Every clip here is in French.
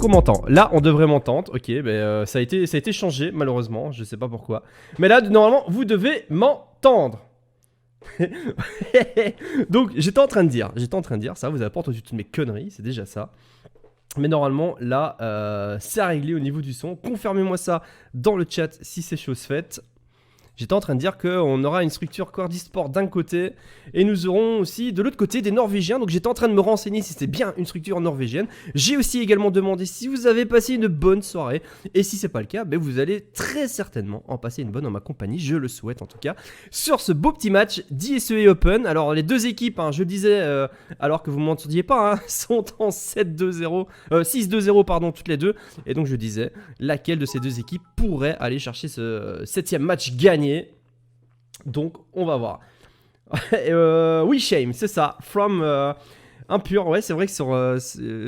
qu'on m'entend. Là, on devrait m'entendre. Ok, ça a été changé, malheureusement. Je sais pas pourquoi. Mais là, normalement, vous devez m'entendre. Donc, j'étais en train de dire, ça, vous avez pas entendu toutes mes conneries, c'est déjà ça. Mais normalement, là, c'est à régler au niveau du son. Confirmez-moi ça dans le chat si c'est chose faite. J'étais en train de dire qu'on aura une structure Quart eSport d'un côté et nous aurons aussi de l'autre côté des Norvégiens. Donc j'étais en train de me renseigner si c'était bien une structure norvégienne. J'ai aussi également demandé si vous avez passé une bonne soirée. Et si c'est pas le cas, vous allez très certainement en passer une bonne en ma compagnie. Je le souhaite en tout cas. Sur ce beau petit match d'ISEA Open. Alors les deux équipes, je le disais alors que vous ne m'entendiez pas, sont en 7-2-0, 6-2-0 pardon, toutes les deux. Et donc je disais laquelle de ces deux équipes pourrait aller chercher ce 7ème match gagné. Donc on va voir. Oui, Shame, c'est ça. From Impure, ouais, c'est vrai que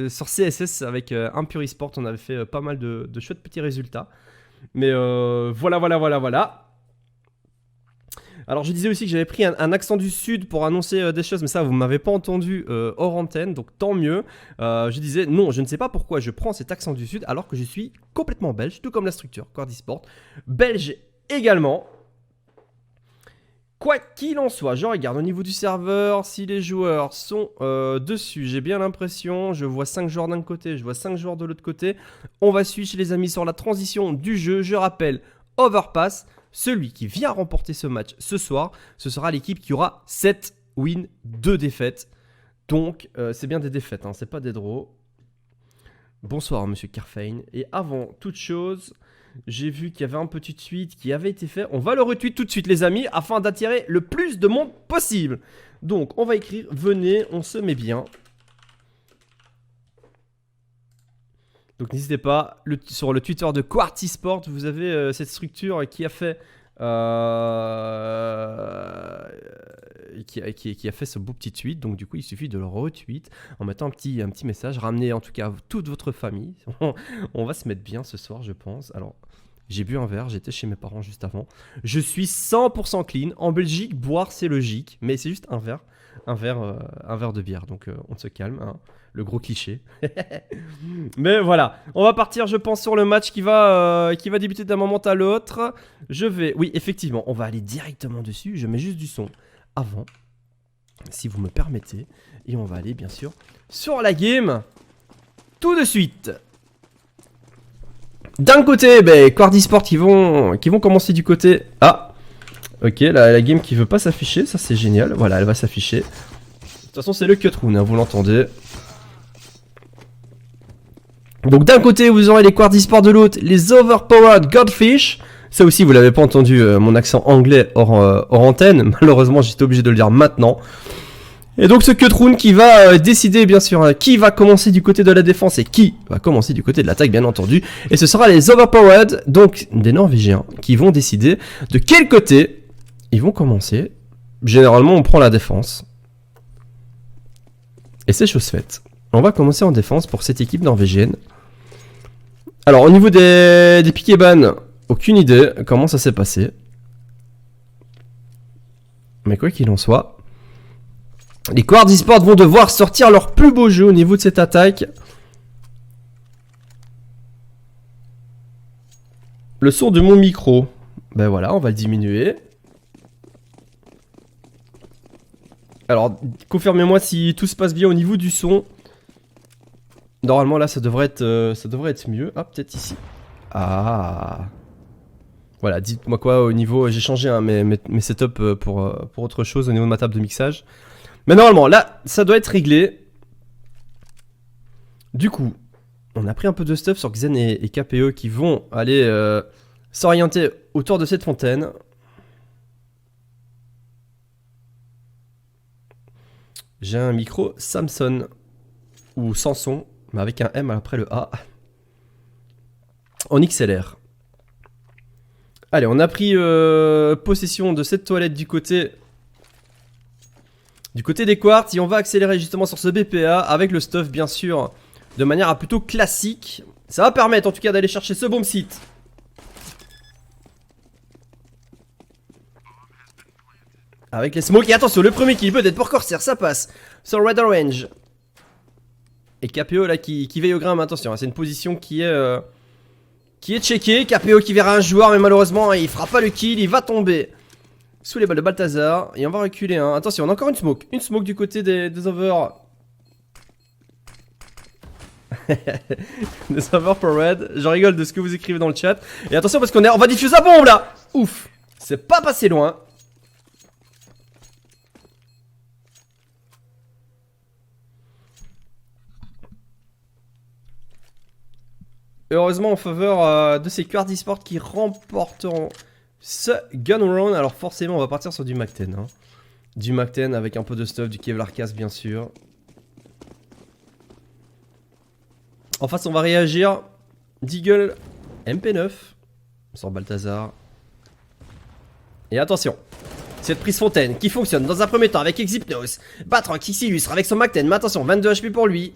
sur CSS avec Impure eSport, on avait fait pas mal de chouettes petits résultats. Mais voilà. Alors je disais aussi que j'avais pris un accent du sud pour annoncer des choses, mais ça vous m'avez pas entendu hors antenne, donc tant mieux. Je disais non, je ne sais pas pourquoi je prends cet accent du sud alors que je suis complètement belge, tout comme la structure Quart eSport. Belge également. Quoi qu'il en soit, je regarde au niveau du serveur, si les joueurs sont dessus, j'ai bien l'impression, je vois 5 joueurs d'un côté, je vois 5 joueurs de l'autre côté. On va switch les amis sur la transition du jeu, je rappelle, Overpass, celui qui vient remporter ce match ce soir, ce sera l'équipe qui aura 7 wins, 2 défaites. Donc c'est bien des défaites, c'est pas des draws. Bonsoir monsieur Carfane, et avant toute chose... J'ai vu qu'il y avait un petit tweet qui avait été fait. On va le retweet tout de suite les amis afin d'attirer le plus de monde possible. Donc on va écrire venez, on se met bien. Donc n'hésitez pas, sur le Twitter de Quart eSport, vous avez cette structure qui a fait qui a fait ce beau petit tweet. Donc du coup il suffit de le retweet en mettant un petit message. Ramenez en tout cas toute votre famille. On va se mettre bien ce soir je pense. Alors j'ai bu un verre, j'étais chez mes parents juste avant. Je suis 100% clean. En Belgique boire c'est logique, mais c'est juste un verre de bière. Donc on se calme, le gros cliché. Mais voilà, on va partir je pense sur le match qui va débuter d'un moment à l'autre. Oui effectivement, on va aller directement dessus. Je mets juste du son avant, si vous me permettez. Et on va aller bien sûr sur la game tout de suite. D'un côté, Quart eSport qui vont commencer du côté... Ah, ok, la game qui veut pas s'afficher, ça c'est génial. Voilà, elle va s'afficher. De toute façon c'est le cutroon, vous l'entendez. Donc d'un côté vous aurez les Quart eSport, de l'autre les Overpowered Godfish. Ça aussi vous l'avez pas entendu, mon accent anglais hors antenne. Malheureusement j'étais obligé de le dire maintenant. Et donc ce cutroon qui va décider bien sûr qui va commencer du côté de la défense et qui va commencer du côté de l'attaque bien entendu. Et ce sera les Overpowered, donc des Norvégiens, qui vont décider de quel côté ils vont commencer. Généralement on prend la défense. Et c'est chose faite. On va commencer en défense pour cette équipe norvégienne. Alors au niveau des piquets ban, aucune idée comment ça s'est passé. Mais quoi qu'il en soit, les Quart eSport vont devoir sortir leur plus beau jeu au niveau de cette attaque. Le son de mon micro, voilà, on va le diminuer. Alors, confirmez-moi si tout se passe bien au niveau du son. Normalement, là, ça devrait être mieux. Ah, peut-être ici. Ah. Voilà, dites-moi quoi au niveau... J'ai changé mes setups pour autre chose au niveau de ma table de mixage. Mais normalement, là, ça doit être réglé. Du coup, on a pris un peu de stuff sur Xen et KPE qui vont aller s'orienter autour de cette fontaine. J'ai un micro Samson, ou Samson, mais avec un M après le A, en XLR. Allez, on a pris possession de cette toilette du côté des quarts, et on va accélérer justement sur ce BPA avec le stuff bien sûr de manière plutôt classique. Ça va permettre en tout cas d'aller chercher ce bomb site. Avec les smokes, et attention, le premier kill peut-être pour Corsair, ça passe sur Red Orange. Et KPO là qui veille au grain, mais attention, hein, c'est une position qui est checkée. KPO qui verra un joueur, mais malheureusement, il fera pas le kill, il va tomber sous les balles de Balthazar. Et on va reculer, hein. Attention, on a encore une smoke. Une smoke du côté des over. Des over pour red. Je rigole de ce que vous écrivez dans le chat. Et attention parce on va diffuser la bombe là. Ouf, c'est pas passé loin. Heureusement en faveur de ces Quart eSport qui remporteront ce gun round. Alors forcément on va partir sur du Mac-10, hein. Du Mac-10 avec un peu de stuff, du Kevlar Cast bien sûr. En face on va réagir. Deagle MP9 sur Balthazar. Et attention, cette prise fontaine qui fonctionne dans un premier temps avec Exypnos. Batroc qui s'illustre avec son Mac-10, mais attention, 22 HP pour lui.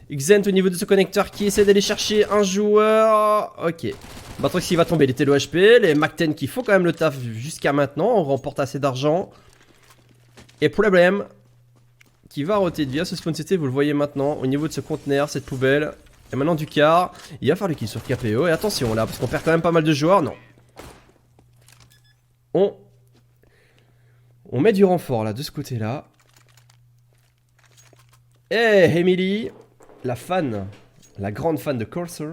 Xent au niveau de ce connecteur qui essaie d'aller chercher un joueur. Ok. Batroc il va tomber, il était low HP. Les Mac-10 qui font quand même le taf jusqu'à maintenant. On remporte assez d'argent. Et problème qui va roter via ce spawn CT, vous le voyez maintenant. Au niveau de ce conteneur, cette poubelle. Et maintenant du car. Il va faire le kill sur KPO. Et attention là, parce qu'on perd quand même pas mal de joueurs. Non. On met du renfort là, de ce côté-là. Eh, hey, Emily, la fan, la grande fan de Courser.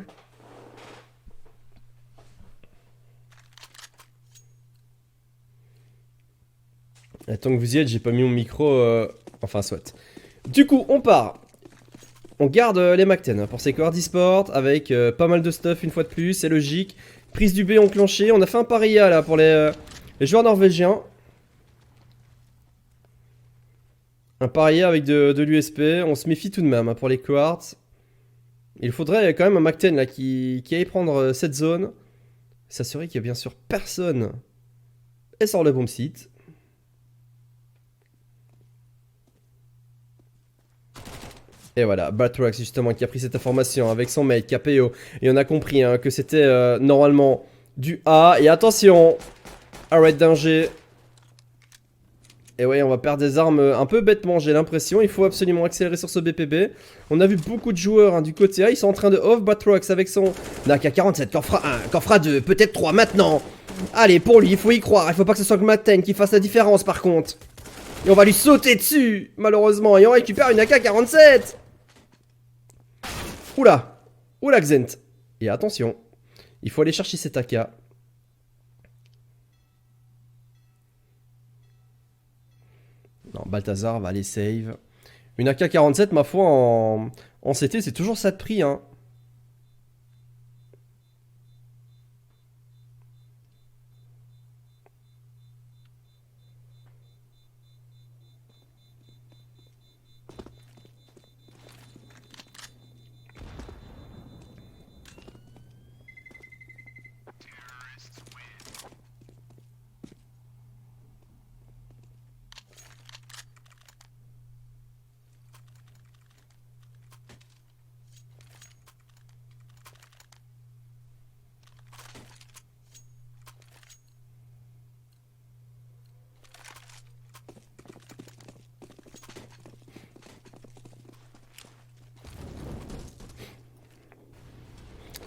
Tant que vous y êtes, j'ai pas mis mon micro, enfin soit. Du coup, on part. On garde les Mac-10 hein, pour ces Quart eSport avec pas mal de stuff une fois de plus, c'est logique. Prise du B enclenchée, on a fait un paria là pour les joueurs norvégiens. Un paria avec de l'USP, on se méfie tout de même hein, pour les Quartz. Il faudrait quand même un Mac-10 là qui aille prendre cette zone. S'assurer qu'il y a bien sûr personne. Et sort le bomb site. Et voilà, Batrox justement qui a pris cette information avec son mate KPO. Et on a compris hein, que c'était normalement du A. Et attention, arrête danger. Et ouais, on va perdre des armes un peu bêtement, j'ai l'impression. Il faut absolument accélérer sur ce BPB. On a vu beaucoup de joueurs hein, du côté A. Ils sont en train de off Batrox avec son AK-47. Qu'en fera 2, peut-être 3 maintenant. Allez, pour lui, il faut y croire. Il faut pas que ce soit le Mac-10 qui fasse la différence par contre. Et on va lui sauter dessus, malheureusement. Et on récupère une AK-47. Oula. Oula, Xent. Et attention, il faut aller chercher cet AK. Non, Balthazar va aller save. Une AK-47, ma foi, en CT, c'est toujours ça de prix, hein.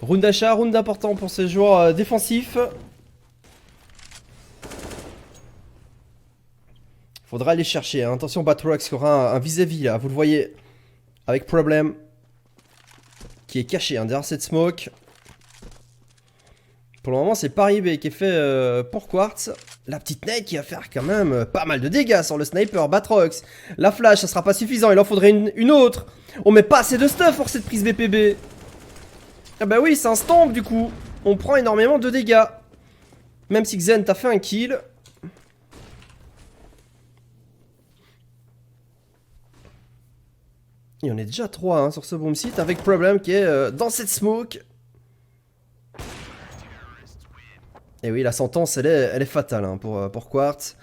Round d'achat, round important pour ces joueurs défensifs. Faudra aller chercher, hein. Attention, Batrox qui aura un vis-à-vis là, vous le voyez. Avec problème. Qui est caché hein, derrière cette smoke. Pour le moment, c'est Paris B qui est fait pour Quartz. La petite nade qui va faire quand même pas mal de dégâts sur le sniper Batrox. La flash, ça sera pas suffisant, il en faudrait une autre. On met pas assez de stuff pour cette prise BPB. Ah bah oui, c'est un stomp du coup. On prend énormément de dégâts. Même si Xen t'a fait un kill. Et on est déjà 3 hein, sur ce bomb site avec Problem qui est dans cette smoke. Et oui, la sentence elle est fatale hein, pour Quartz.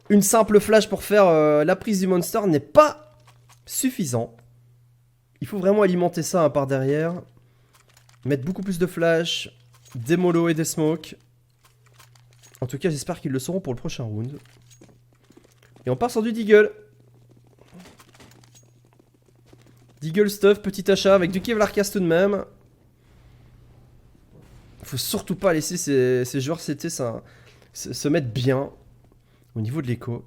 Une simple flash pour faire la prise du monster n'est pas suffisant. Il faut vraiment alimenter ça hein, par derrière. Mettre beaucoup plus de flash, des molos et des smokes. En tout cas, j'espère qu'ils le seront pour le prochain round. Et on part sur du Deagle. Deagle stuff, petit achat avec du Kevlar cast tout de même. Faut surtout pas laisser ces joueurs CT se mettre bien au niveau de l'écho.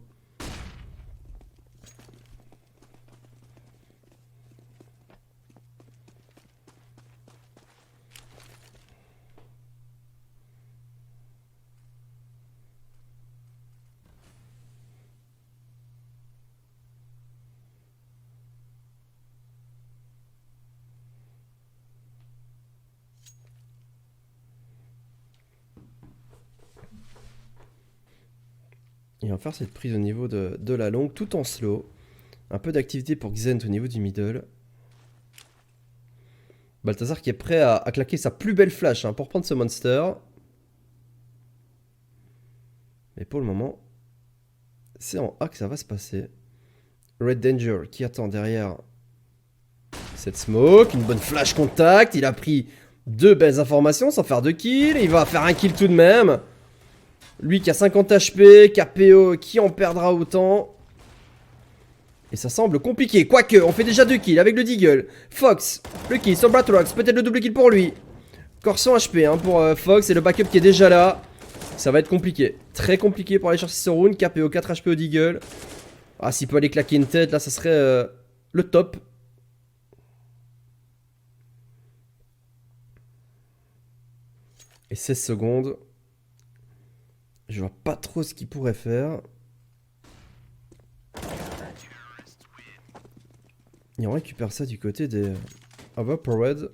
Et on va faire cette prise au niveau de la longue, tout en slow. Un peu d'activité pour Xent au niveau du middle. Balthazar qui est prêt à claquer sa plus belle flash pour prendre ce monster. Mais pour le moment, c'est en A que ça va se passer. Red Danger qui attend derrière cette smoke. Une bonne flash contact. Il a pris 2 belles informations sans faire de kill. Il va faire un kill tout de même. Lui qui a 50 HP, KPO qui en perdra autant. Et ça semble compliqué. Quoique, on fait déjà 2 kills avec le Deagle. Fox, le kill sur Bratrox. Peut-être le double kill pour lui. Encore 100 HP pour Fox et le backup qui est déjà là. Ça va être compliqué. Très compliqué pour aller chercher ce round. KPO 4 HP au Deagle. Ah, s'il peut aller claquer une tête, là, ça serait le top. Et 16 secondes. Je vois pas trop ce qu'il pourrait faire. Et on récupère ça du côté des Overpowered.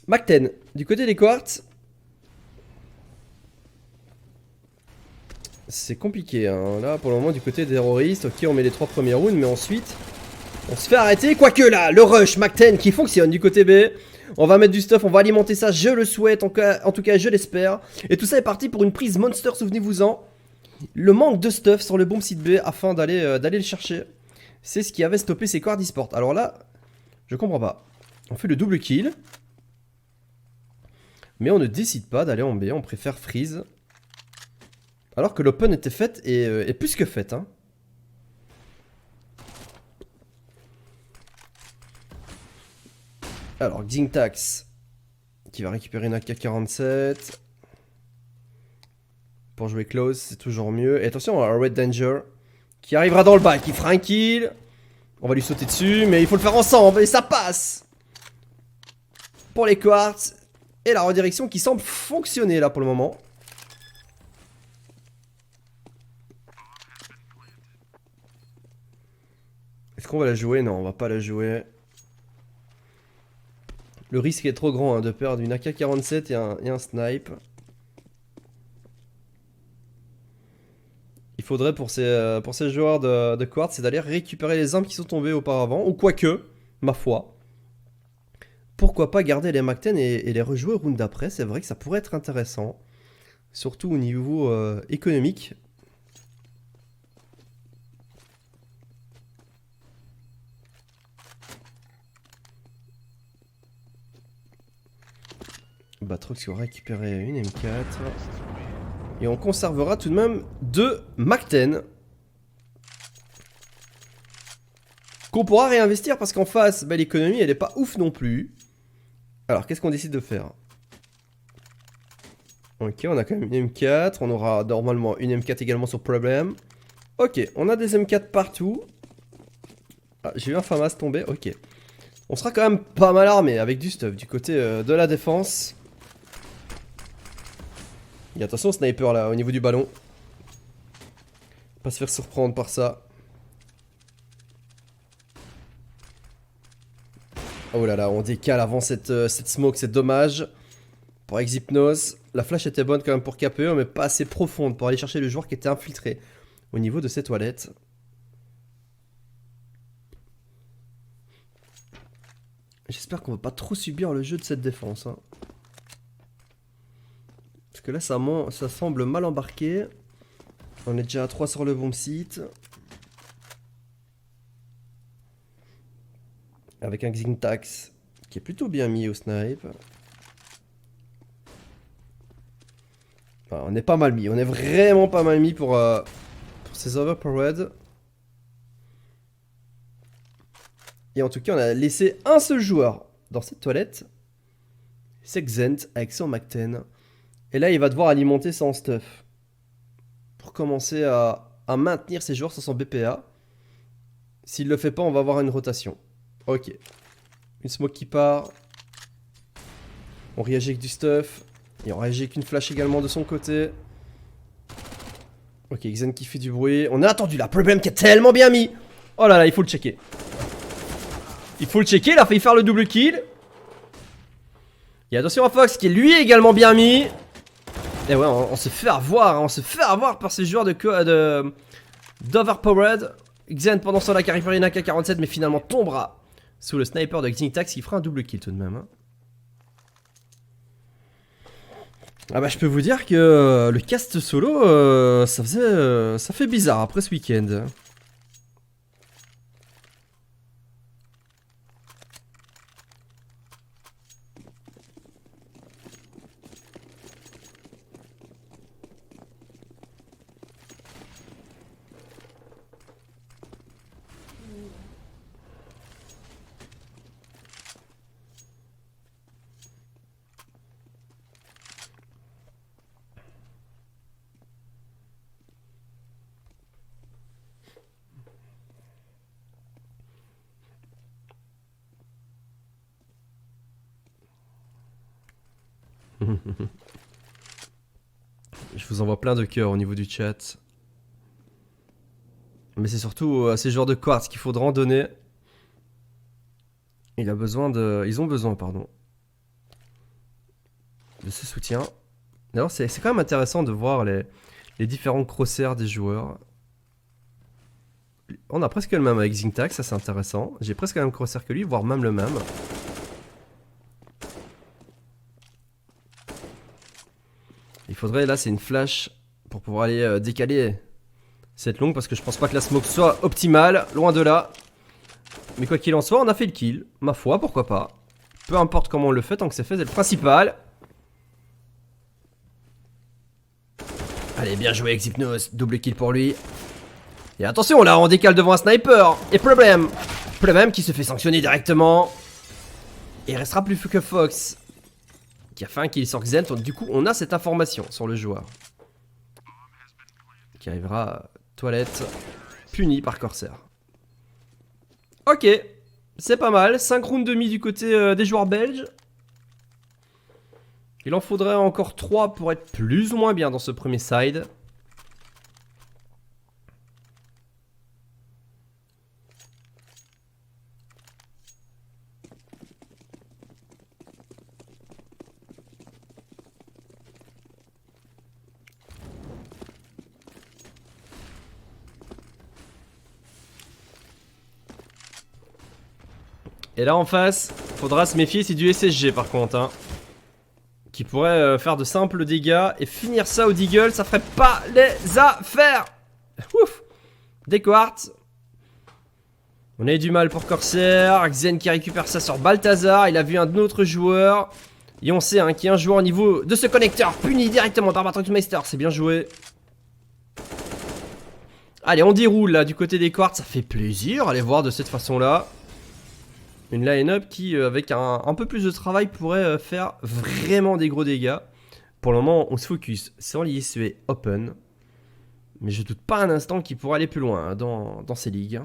Macten, du côté des quartz. C'est compliqué, hein. Là pour le moment du côté des terroristes, ok on met les 3 premiers rounds, mais ensuite on se fait arrêter, quoique là, le rush Macten qui fonctionne du côté B. On va mettre du stuff, on va alimenter ça, je le souhaite, en tout cas je l'espère. Et tout ça est parti pour une prise monster, souvenez-vous-en. Le manque de stuff sur le bomb site B afin d'aller le chercher. C'est ce qui avait stoppé ces quartz e-sport. Alors là, je comprends pas. On fait le double kill. Mais on ne décide pas d'aller en B, on préfère freeze. Alors que l'open était faite et plus que faite. Hein. Alors, Xingtax qui va récupérer une AK-47. Pour jouer close, c'est toujours mieux. Et attention à Red Danger qui arrivera dans le bac, qui fera un kill. On va lui sauter dessus, mais il faut le faire ensemble et ça passe. Pour les quartz. Et la redirection qui semble fonctionner là pour le moment. Est-ce qu'on va la jouer? Non, on va pas la jouer. Le risque est trop grand de perdre une AK-47 et un snipe. Il faudrait pour ces joueurs de quartz, c'est d'aller récupérer les armes qui sont tombées auparavant. Ou quoique, ma foi. Pourquoi pas garder les Macten et les rejouer au round d'après? C'est vrai que ça pourrait être intéressant. Surtout au niveau économique. Batrox qui aura récupéré une M4. Et on conservera tout de même 2 Macten. Qu'on pourra réinvestir parce qu'en face, l'économie elle est pas ouf non plus. Alors qu'est-ce qu'on décide de faire? Ok, on a quand même une M4. On aura normalement une M4 également sur Problem. Ok, on a des M4 partout. Ah, j'ai vu un FAMAS tomber, ok. On sera quand même pas mal armé avec du stuff du côté de la défense. Et attention au sniper là, au niveau du ballon. Pas se faire surprendre par ça. Oh là là, on décale avant cette smoke, c'est dommage. Pour Exhypnose, la flash était bonne quand même pour KPE, mais pas assez profonde pour aller chercher le joueur qui était infiltré au niveau de ces toilettes. J'espère qu'on va pas trop subir le jeu de cette défense. Hein. Parce que là, ça semble mal embarqué. On est déjà à 3 sur le bomb site. Avec un Xintax qui est plutôt bien mis au snipe. Enfin, on est pas mal mis, on est vraiment pas mal mis pour ces overpowered. Et en tout cas, on a laissé un seul joueur dans cette toilette. C'est Xent avec son Mac-10. Et là, il va devoir alimenter son stuff. Pour commencer à maintenir ses joueurs sur son BPA. S'il le fait pas, on va avoir une rotation. Ok. Une smoke qui part. On réagit avec du stuff. Et on réagit avec une flash également de son côté. Ok, Xen qui fait du bruit. On a attendu là. Problème qui est tellement bien mis. Oh là là, il faut le checker. Il faut le checker. Il a failli faire le double kill. Et attention à Fox qui est lui également bien mis. Et ouais, on se fait avoir. Hein, on se fait avoir par ces joueurs d'Overpowered. Xen pendant ce temps-là qui récupère une AK-47 mais finalement tombera sous le sniper de Xintax qui fera un double kill tout de même. Hein. Ah bah je peux vous dire que le cast solo, ça fait bizarre après ce week-end. Je vous envoie plein de cœurs au niveau du chat. Mais c'est surtout à ces joueurs de quartz qu'il faudra en donner. Ils ont besoin, pardon, de ce soutien. D'ailleurs, c'est quand même intéressant de voir les différents crosshairs des joueurs. On a presque le même avec Xintax, ça c'est intéressant. J'ai presque le même crosshair que lui, voire même le même. Il faudrait, là c'est une flash pour pouvoir aller décaler cette longue parce que je pense pas que la smoke soit optimale, loin de là. Mais quoi qu'il en soit, on a fait le kill, ma foi, pourquoi pas. Peu importe comment on le fait, tant que c'est fait, c'est le principal. Allez, bien joué Xypnos, double kill pour lui. Et attention, là on décale devant un sniper. Et problème qui se fait sanctionner directement. Et il restera plus que Fox qui a fait un kill sur Xent. Du coup, on a cette information sur le joueur. Qui arrivera toilette, puni par Corsair. Ok, c'est pas mal. 5 rounds demi du côté des joueurs belges. Il en faudrait encore 3 pour être plus ou moins bien dans ce premier side. Et là en face, faudra se méfier, c'est du SSG par contre. Hein, qui pourrait faire de simples dégâts et finir ça au Deagle, ça ferait pas les affaires. Ouf. Des quartz. On a eu du mal pour Corsair. Xen qui récupère ça sur Balthazar. Il a vu un autre joueur. Et on sait hein, qu'il y a un joueur au niveau de ce connecteur puni directement par Meister. C'est bien joué. Allez, on déroule là du côté des quartz. Ça fait plaisir. Allez voir de cette façon-là. Une line-up qui, avec un peu plus de travail, pourrait faire vraiment des gros dégâts. Pour le moment, on se focus sur l'ISE Open. Mais je doute pas un instant qu'il pourrait aller plus loin hein, dans ces ligues.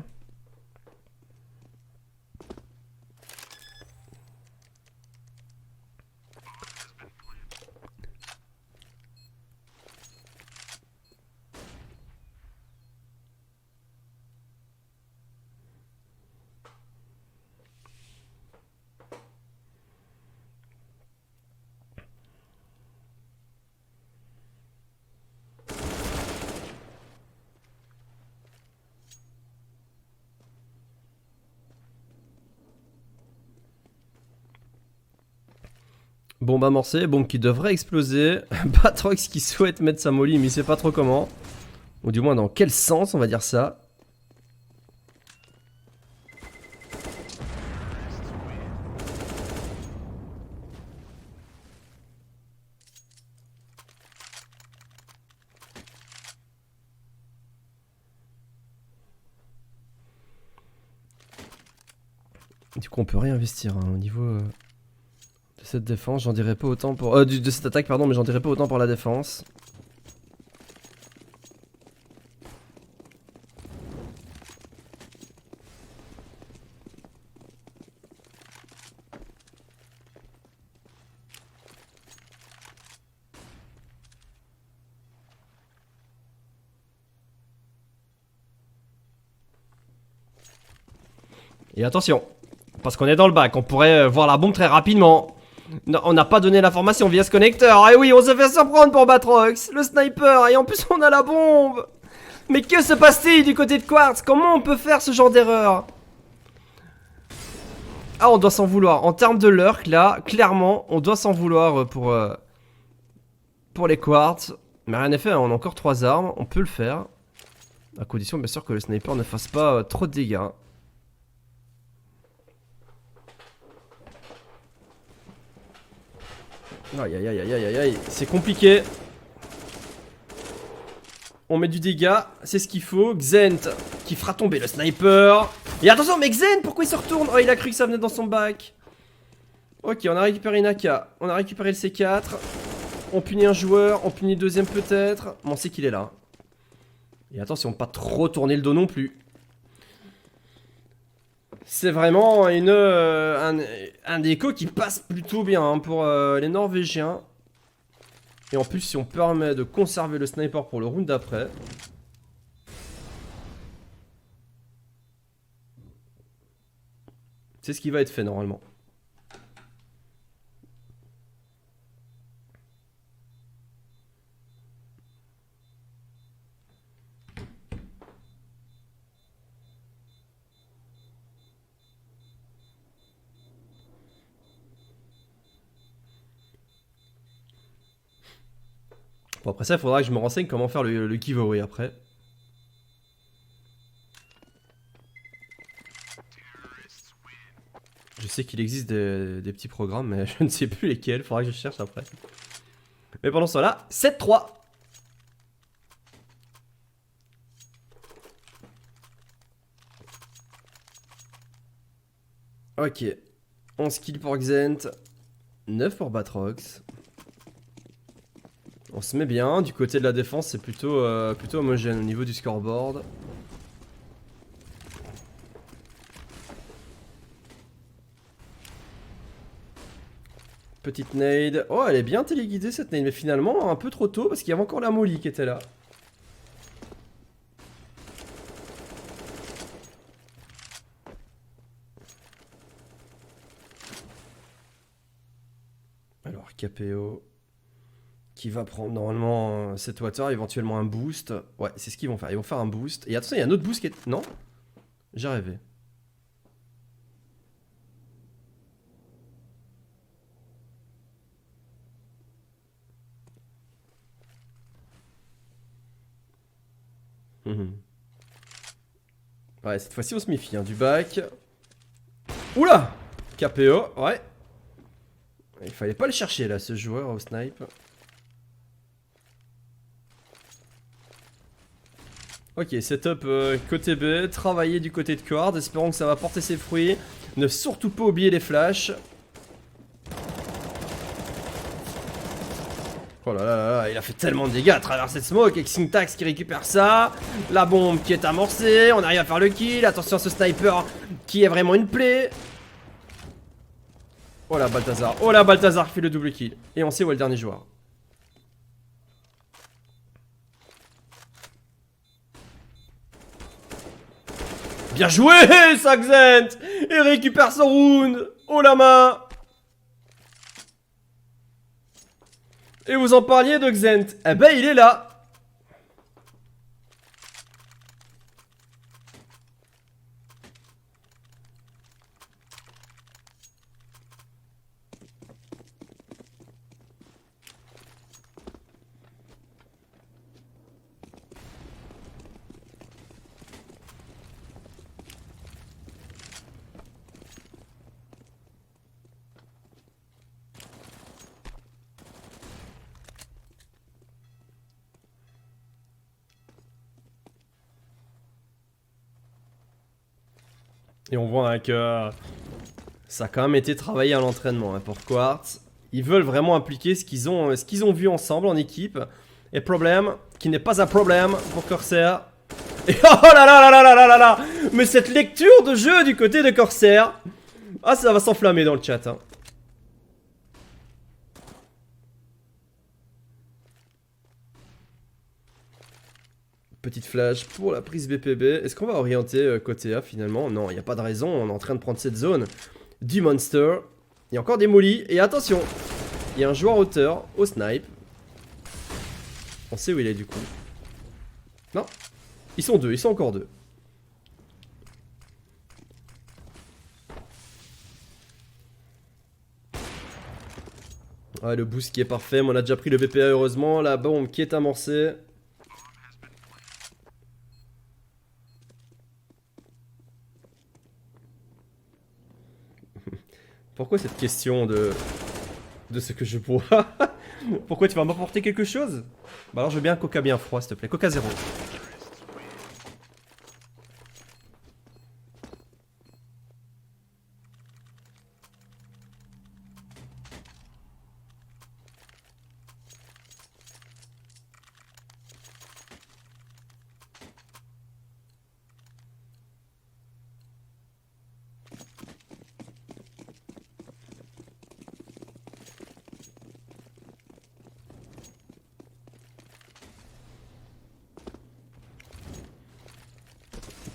Bombe amorcée, bombe qui devrait exploser. Batrox qui souhaite mettre sa molly mais il sait pas trop comment. Ou du moins dans quel sens on va dire ça. Du coup on peut réinvestir hein, au niveau de cette défense. J'en dirais pas autant pour... de cette attaque pardon, mais j'en dirais pas autant pour la défense. Et attention, parce qu'on est dans le bac, on pourrait voir la bombe très rapidement. Non, on n'a pas donné l'information via ce connecteur. Et oui, on s'est fait surprendre pour Batrox, le sniper, et en plus on a la bombe. Mais que se passe-t-il du côté de Quartz? Comment on peut faire ce genre d'erreur? Ah, on doit s'en vouloir. En termes de lurk, là, clairement, on doit s'en vouloir pour les Quartz. Mais rien n'est fait, hein, on a encore 3 armes, on peut le faire. À condition, bien sûr, que le sniper ne fasse pas trop de dégâts. Aïe aïe aïe aïe aïe aïe, c'est compliqué. On met du dégât, c'est ce qu'il faut. Xent qui fera tomber le sniper. Et attention, mais Xent, pourquoi il se retourne? Oh, il a cru que ça venait dans son bac. Ok, on a récupéré une AK, on a récupéré le C4. On punit un joueur, on punit le deuxième peut-être. Bon, on sait qu'il est là. Et attention, pas trop tourner le dos non plus. C'est vraiment un déco qui passe plutôt bien hein, pour les Norvégiens. Et en plus, si on permet de conserver le sniper pour le round d'après. C'est ce qui va être fait normalement. Bon, après ça, il faudra que je me renseigne comment faire le giveaway après. Je sais qu'il existe des petits programmes, mais je ne sais plus lesquels. Faudra que je cherche après. Mais pendant ce temps-là, 7-3. Ok. 11 kills pour Xent. 9 pour Batrox. On se met bien. Du côté de la défense, c'est plutôt homogène au niveau du scoreboard. Petite nade. Oh, elle est bien téléguidée cette nade, mais finalement un peu trop tôt parce qu'il y avait encore la molly qui était là. Alors, KPO qui va prendre normalement cette water, éventuellement un boost. Ouais, c'est ce qu'ils vont faire. Ils vont faire un boost. Et attention, il y a un autre boost qui est... Non? J'ai rêvé. Ouais, cette fois-ci on se méfie hein, du bac. Oula! KPO, ouais. Il fallait pas le chercher là, ce joueur au snipe. Ok, setup côté B, travailler du côté de Quard, espérons que ça va porter ses fruits. Ne surtout pas oublier les flashs. Oh là là là là, il a fait tellement de dégâts à travers cette smoke avec Syntax qui récupère ça. La bombe qui est amorcée, on arrive à faire le kill. Attention à ce sniper qui est vraiment une plaie. Oh là Balthazar qui fait le double kill. Et on sait où est le dernier joueur. Bien joué Saxent. Il récupère son round. Oh la main. Et vous en parliez de Xent. Eh ben il est là. Et on voit hein, que ça a quand même été travaillé à l'entraînement hein, pour Quartz. Ils veulent vraiment appliquer ce qu'ils ont vu ensemble en équipe. Et problème, qui n'est pas un problème pour Corsair. Et oh là là là là là là là là. Mais cette lecture de jeu du côté de Corsair. Ah, ça va s'enflammer dans le chat. Hein. Petite flash pour la prise BPB. Est-ce qu'on va orienter côté A finalement? Non, il n'y a pas de raison. On est en train de prendre cette zone du monster. Il y a encore des mollies. Et attention, il y a un joueur hauteur au snipe. On sait où il est du coup. Non, ils sont deux, ils sont encore deux. Ouais, le boost qui est parfait. Mais on a déjà pris le VPA heureusement. La bombe qui est amorcée. Pourquoi cette question de ce que je bois? Pourquoi tu vas m'apporter quelque chose? Bah alors je veux bien un coca bien froid s'il te plaît, coca zéro.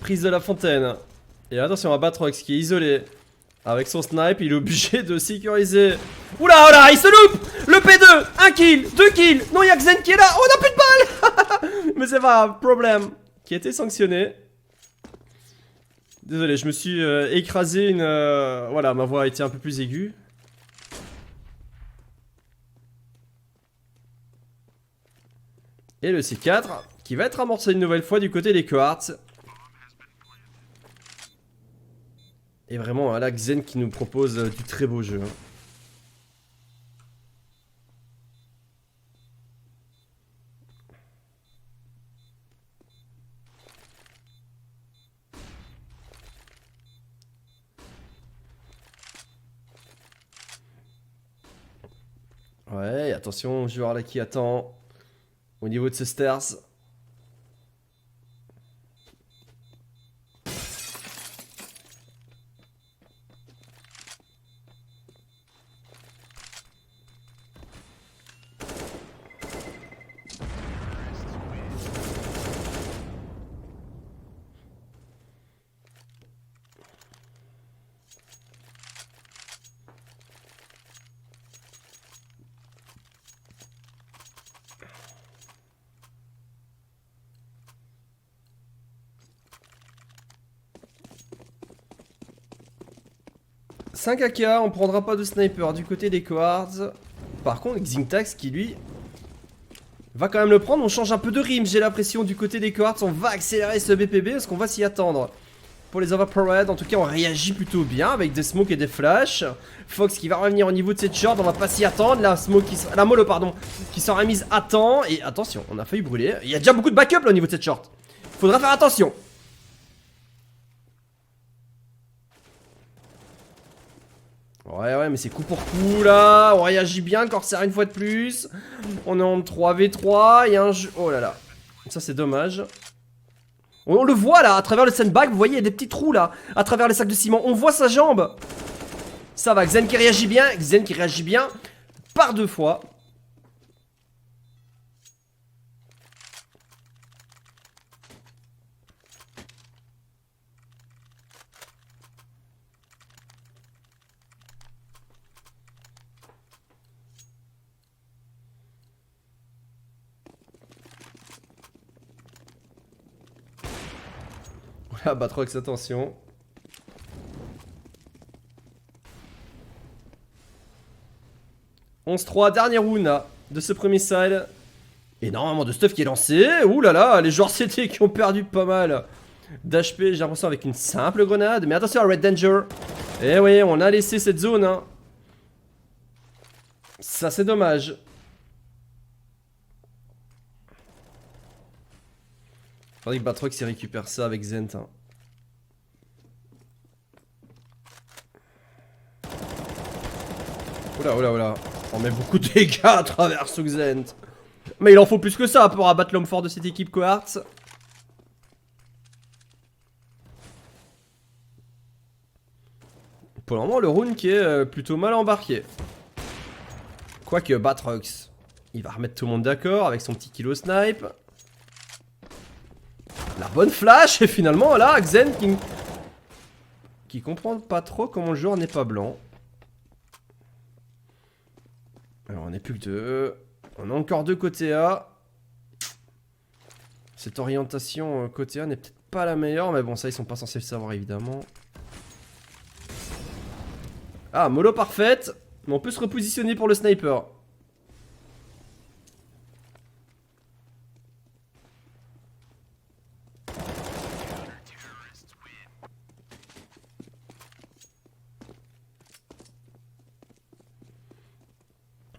Prise de la fontaine. Et attention à Batrox qui est isolé. Avec son snipe, il est obligé de sécuriser. Oula, oula, il se loupe. Le P2, 1 kill, 2 kills. Non, il y a Xen qui est là. Oh, on a plus de balles. Mais c'est pas grave, problème. Qui a été sanctionné. Désolé, je me suis écrasé une... voilà, ma voix a été un peu plus aiguë. Et le C4 qui va être amorcé une nouvelle fois du côté des Quartz. Et vraiment, là, Xen qui nous propose du très beau jeu. Hein. Ouais, attention, joueur là qui attend. Au niveau de ce stairs. $5 AK, on prendra pas de sniper du côté des Quartz. Par contre, Xingtax qui lui va quand même le prendre. On change un peu de rime, j'ai l'impression, du côté des Quartz. On va accélérer ce BPB parce qu'on va s'y attendre. Pour les overpowered, en tout cas, on réagit plutôt bien avec des smokes et des flashs. Fox qui va revenir au niveau de cette short, on va pas s'y attendre. La mollo, pardon, qui sera mise à temps. Et attention, on a failli brûler. Il y a déjà beaucoup de backup là au niveau de cette short. Faudra faire attention. Ouais, mais c'est coup pour coup là. On réagit bien, Corsair une fois de plus. On est en 3v3. Il y a un jeu. Oh là là. Ça, c'est dommage. On le voit là, à travers le sandbag. Vous voyez, il y a des petits trous là. À travers les sacs de ciment. On voit sa jambe. Ça va. Xen qui réagit bien. Xen qui réagit bien. Par 2 fois. Voilà, Batrox, attention. « 11-3, dernier round là, de ce premier side. Énormément de stuff qui est lancé. Ouh là là, les joueurs CT qui ont perdu pas mal d'HP, j'ai l'impression, avec une simple grenade. Mais attention à Red Danger. Eh oui, on a laissé cette zone. Hein. Ça, c'est dommage. Faudrait que Batrox il récupère ça avec Zent. Hein. Oula, oula, oula. On met beaucoup de dégâts à travers ce Xent. Mais il en faut plus que ça pour abattre l'homme fort de cette équipe Cohorts. Pour le moment, le rune qui est plutôt mal embarqué. Quoique Batrox, il va remettre tout le monde d'accord avec son petit kilo snipe. La bonne flash, et finalement là, Xen qui comprend pas trop comment le joueur n'est pas blanc. Alors on n'est plus que deux. On a encore deux côté A. Cette orientation côté A n'est peut-être pas la meilleure, mais bon, ça ils sont pas censés le savoir évidemment. Ah, mollo parfaite. Mais on peut se repositionner pour le sniper.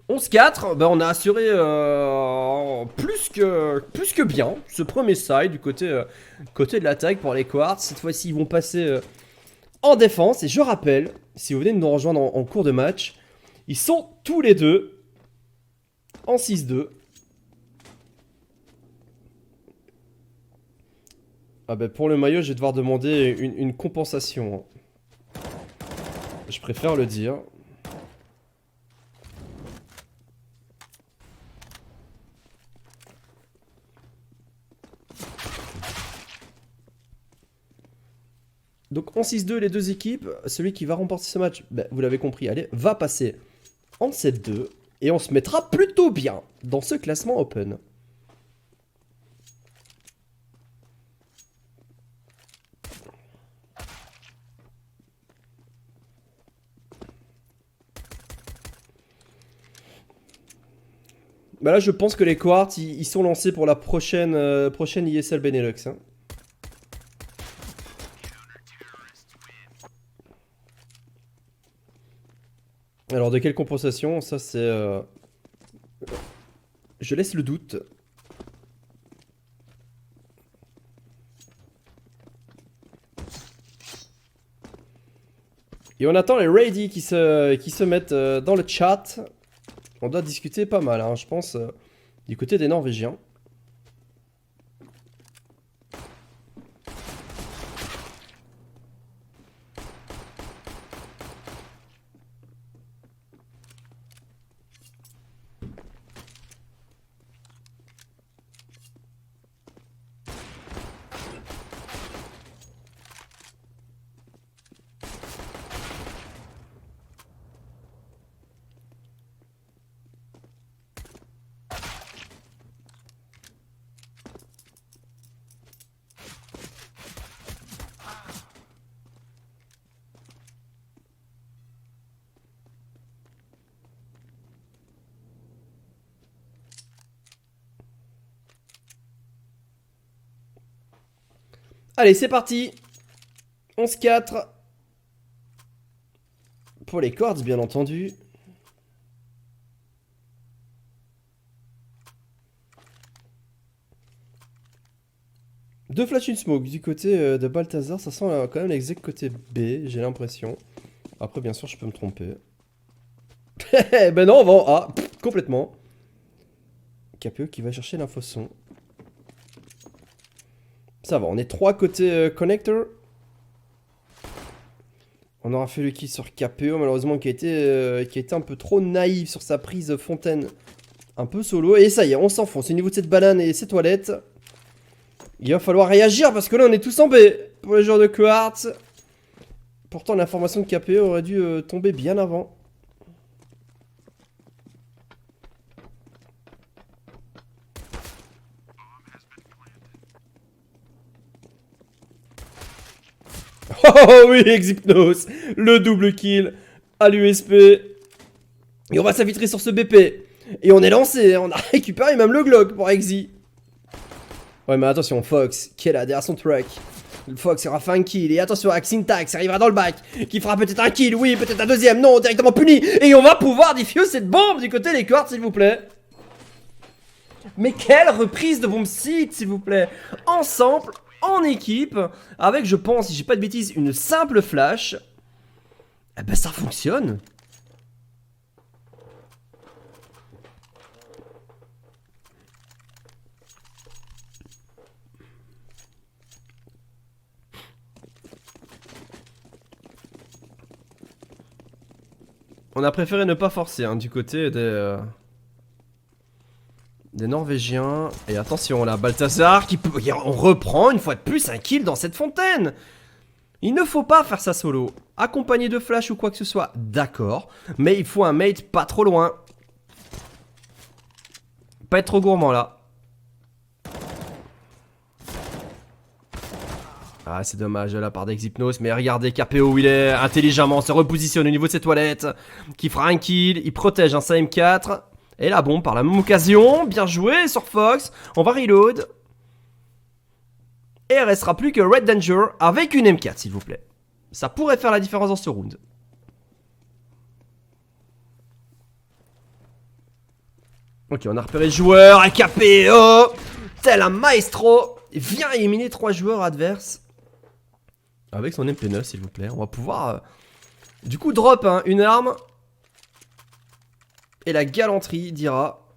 « 11-4, ben on a assuré plus que bien ce premier side du côté de l'attaque pour les Quartz. Cette fois-ci, ils vont passer en défense. Et je rappelle, si vous venez de nous rejoindre en cours de match, ils sont tous les deux en 6-2. Ah ben pour le maillot, je vais devoir demander une compensation. Je préfère le dire. Donc en 6-2 les deux équipes, celui qui va remporter ce match, ben, vous l'avez compris, allez, va passer en 7-2 et on se mettra plutôt bien dans ce classement open. Ben là je pense que les Cohorts ils sont lancés pour la prochaine ISL Benelux. Hein. Alors de quelle compensation? Ça c'est... Je laisse le doute. Et on attend les Raidy qui se mettent dans le chat. On doit discuter pas mal, hein, je pense, du côté des Norvégiens. Allez, c'est parti. 11-4. Pour les Quartz, bien entendu. Deux flash une smoke du côté de Balthazar. Ça sent quand même l'exec côté B, j'ai l'impression. Après, bien sûr, je peux me tromper. Ben non, on va en A. Complètement. KPO qui va chercher l'info son. Ça va, on est 3 côté connector. On aura fait le kill sur KPO, malheureusement, qui a été un peu trop naïf sur sa prise fontaine. Un peu solo. Et ça y est, on s'enfonce au niveau de cette banane et ses toilettes. Il va falloir réagir parce que là, on est tous en B pour les joueurs de Cohorts. Pourtant, l'information de KPO aurait dû tomber bien avant. Oh oui, Exypnos, le double kill à l'USP. Et on va s'infiltrer sur ce BP. Et on est lancé, on a récupéré même le Glock pour Exy. Ouais, mais attention, Fox, qui est là derrière son truck. Le Fox aura fait un kill. Et attention, Axintax arrivera dans le bac. Qui fera peut-être un kill, oui, peut-être un deuxième. Non, directement puni. Et on va pouvoir diffuser cette bombe du côté des Quartz, s'il vous plaît. Mais quelle reprise de bombe site, s'il vous plaît. Ensemble, en équipe, avec, je pense, si j'ai pas de bêtises, une simple flash. Eh ben, ça fonctionne. On a préféré ne pas forcer hein, du côté des Norvégiens. Et attention là, Balthazar qui peut... On reprend une fois de plus un kill dans cette fontaine. Il ne faut pas faire ça solo. Accompagné de flash ou quoi que ce soit, d'accord. Mais il faut un mate pas trop loin. Pas être trop gourmand là. Ah c'est dommage de la part d'Exhypnose. Mais regardez KPO où il est intelligemment se repositionne au niveau de ses toilettes. Qui fera un kill. Il protège un SAM4. Et la bombe par la même occasion. Bien joué sur Fox. On va reload. Et il restera plus que Red Danger avec une M4 s'il vous plaît. Ça pourrait faire la différence dans ce round. Ok, on a repéré le joueur. Et KPO tel un maestro vient éliminer 3 joueurs adverses. Avec son MP9 s'il vous plaît. On va pouvoir du coup drop hein, une arme. Et la galanterie dira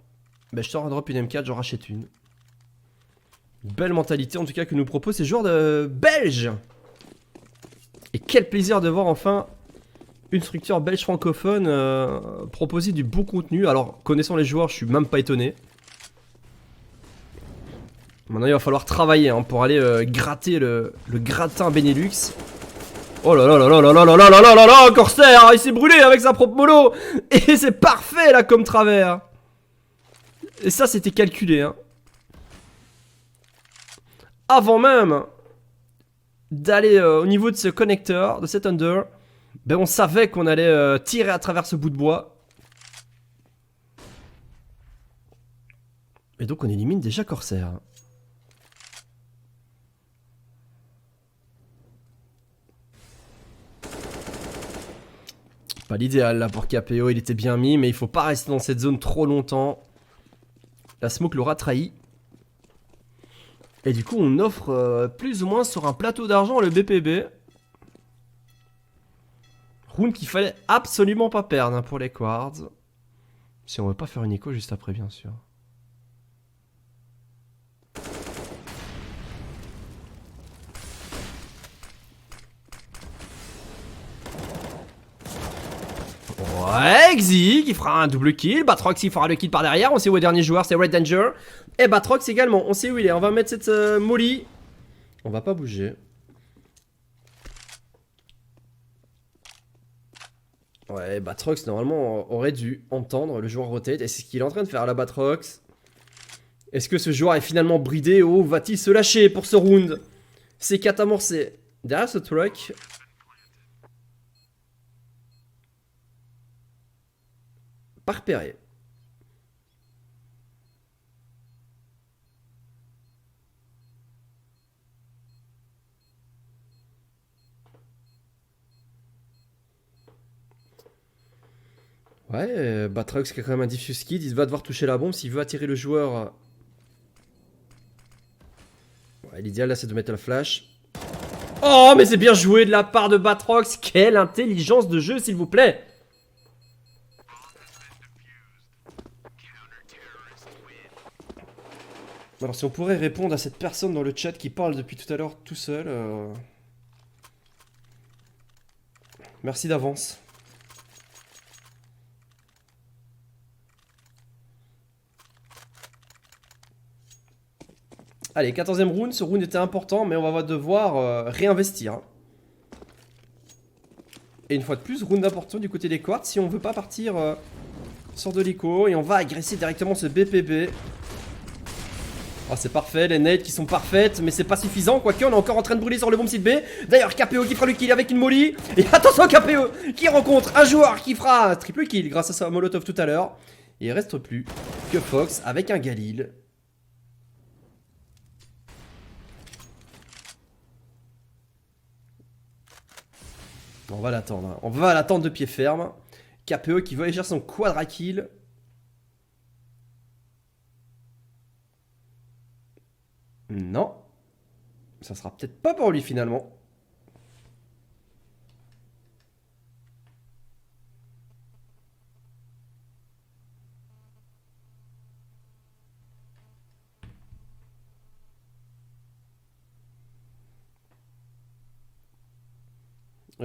bah, je sors un drop une M4, j'en rachète une. Belle mentalité en tout cas que nous propose ces joueurs de belges. Et quel plaisir de voir enfin une structure belge francophone proposer du bon contenu. Alors connaissant les joueurs je suis même pas étonné. Maintenant il va falloir travailler hein, pour aller gratter le gratin Benelux. Oh là là là là là là là là là là là, Corsair, il s'est brûlé avec sa propre mollo. Et c'est parfait là comme travers. Et ça c'était calculé hein. Avant même d'aller au niveau de ce connecteur, de cet under, ben on savait qu'on allait tirer à travers ce bout de bois. Et donc on élimine déjà Corsair. Pas l'idéal là pour KPO, il était bien mis, mais il faut pas rester dans cette zone trop longtemps. La smoke l'aura trahi. Et du coup on offre plus ou moins sur un plateau d'argent le BPB. Round qu'il fallait absolument pas perdre hein, pour les Quartz. Si on veut pas faire une écho juste après bien sûr. Ouais, Xy qui fera un double kill. Batrox il fera le kill par derrière. On sait où est le dernier joueur, c'est Red Danger. Et Batrox également, on sait où il est. On va mettre cette molly. On va pas bouger. Ouais, Batrox normalement aurait dû entendre le joueur rotate. Et c'est ce qu'il est en train de faire là, Batrox. Est-ce que ce joueur est finalement bridé ou va-t-il se lâcher pour ce round? C'est catamorcé. Derrière ce truck. Pas repéré. Ouais, Batrox qui a quand même un diffuse kit, il va devoir toucher la bombe s'il veut attirer le joueur. Ouais, l'idéal là c'est de mettre le flash. Oh mais c'est bien joué de la part de Batrox. Quelle intelligence de jeu s'il vous plaît. Alors si on pourrait répondre à cette personne dans le chat qui parle depuis tout à l'heure tout seul. Merci d'avance. Allez, 14ème round, ce round était important, mais on va devoir réinvestir. Et une fois de plus, round important du côté des Quartz, si on veut pas partir sur de l'écho, et on va agresser directement ce BPB. Oh, c'est parfait, les nades qui sont parfaites, mais c'est pas suffisant, quoique on est encore en train de brûler sur le bomb site B. D'ailleurs, KPO qui fera le kill avec une molly. Et attention, KPO qui rencontre un joueur qui fera un triple kill grâce à sa molotov tout à l'heure. Et il reste plus que Fox avec un Galil. On va l'attendre, hein. On va l'attendre de pied ferme. KPO qui va aller chercher son quadra kill. Non. Ça sera peut-être pas pour lui finalement.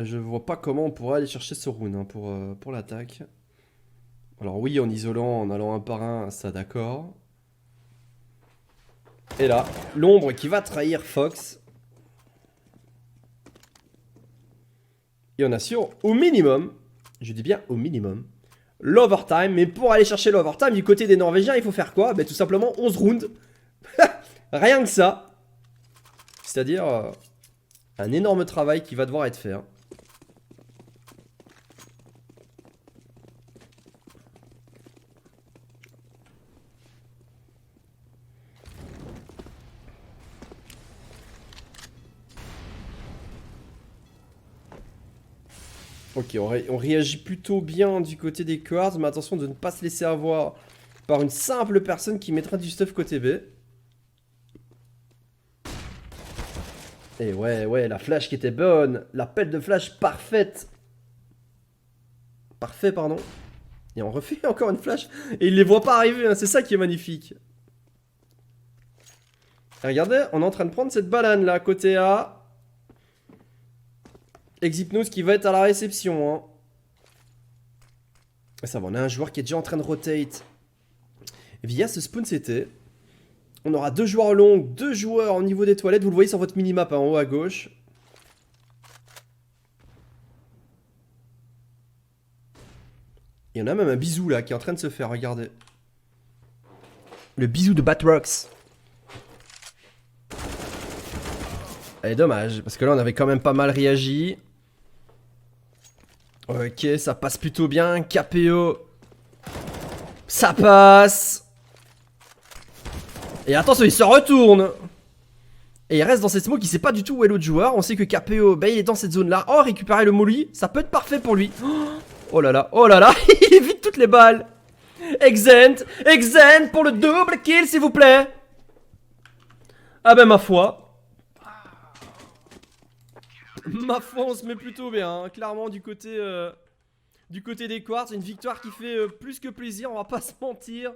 Je vois pas comment on pourrait aller chercher ce rune hein, pour l'attaque. Alors oui, en isolant, en allant un par un, ça d'accord. Et là, l'ombre qui va trahir Fox. Et on assure au minimum, je dis bien au minimum, l'overtime. Mais pour aller chercher l'overtime du côté des Norvégiens, il faut faire quoi? Tout simplement 11 rounds. Rien que ça. C'est-à-dire un énorme travail qui va devoir être fait. Hein. Ok, on réagit plutôt bien du côté des Quartz, mais attention de ne pas se laisser avoir par une simple personne qui mettra du stuff côté B. Et ouais, la flash qui était bonne, la pelle de flash parfaite. Parfait, pardon. Et on refait encore une flash. Et il les voit pas arriver, hein, c'est ça qui est magnifique. Et regardez, on est en train de prendre cette banane là, côté A. Exypnose qui va être à la réception. Hein. Et ça va, on a un joueur qui est déjà en train de rotate. Et via ce spawn CT, on aura 2 joueurs longs, 2 joueurs au niveau des toilettes. Vous le voyez sur votre minimap hein, en haut à gauche. Et on a même un bisou là qui est en train de se faire, regardez. Le bisou de Batrox. Et dommage, parce que là on avait quand même pas mal réagi. Ok, ça passe plutôt bien. KPO. Ça passe. Et attention, il se retourne. Et il reste dans cette smoke, il sait pas du tout où est l'autre joueur. On sait que KPO, il est dans cette zone là. Oh, récupérer le molly, ça peut être parfait pour lui. Oh là là, il évite toutes les balles. Exent pour le double kill s'il vous plaît. Ah ben ma foi. Ma foi, on se met plutôt bien, hein. Clairement du côté des Quartz, une victoire qui fait plus que plaisir, on va pas se mentir.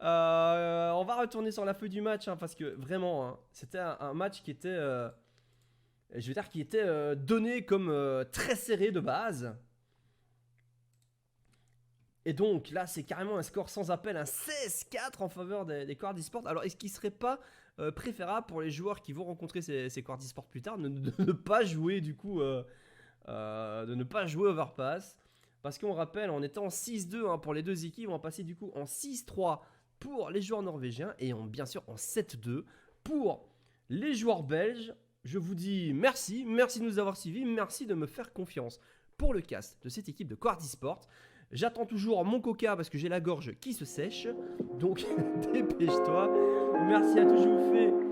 On va retourner sur la feuille du match, hein, parce que vraiment, hein, c'était un match qui était, je veux dire, qui était donné comme très serré de base. Et donc là, c'est carrément un score sans appel, un 16-4 en faveur des Quartz eSports. Alors, est-ce qu'il serait pas préférable pour les joueurs qui vont rencontrer ces Quartz eSports plus tard de ne pas jouer du coup, de ne pas jouer Overpass? Parce qu'on rappelle, on était en 6-2 hein, pour les deux équipes, on va passer du coup en 6-3 pour les joueurs norvégiens et bien sûr en 7-2 pour les joueurs belges. Je vous dis merci de nous avoir suivis, merci de me faire confiance pour le cast de cette équipe de Quartz eSports. J'attends toujours mon coca parce que j'ai la gorge qui se sèche, donc dépêche-toi. Merci à tous, je vous fais